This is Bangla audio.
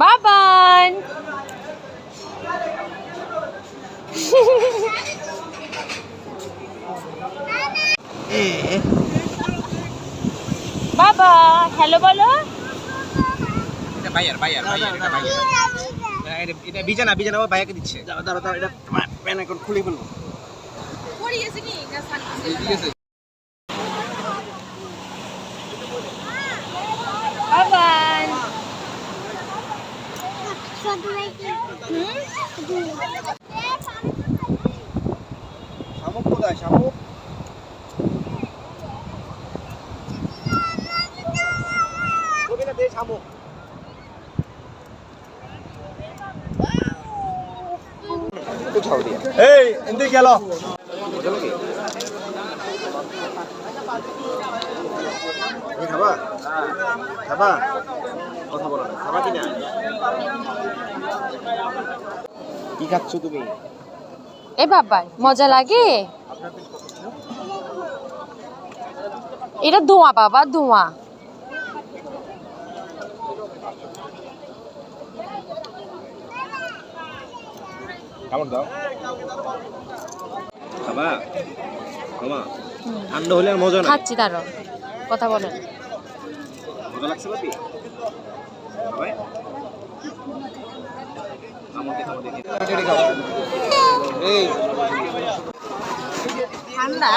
বাবান বাবা হ্যালো বলো। এটা বাইয়ার এটা বাইয়ার। এটা বিজানা ও ভাইয়াকে দিচ্ছে। দাঁড়া এটা প্যান এখন খুলে ফেলবো। পড়িয়েছে কি গাছ ঠিক আছে। বাবান শামুক কোথায় শামুক? কবিনা দে শামুক। একটু ঝাল দিয়া। এই এন্দি গেল। খাবা? খাবা? কথা বলো না। খাবা কি না? কি খাচ্ছ তুমি? এ বাবা মজা লাগে। এটা ধোঁয়া বাবা ধোঁয়া। কামড় দাও। খাবা? মামা ঠান্ডা হলে আর মজা না। খাচ্ছি তারও কথা বলেন। মজা লাগছে বাপি? ভাই এই ঠান্ডা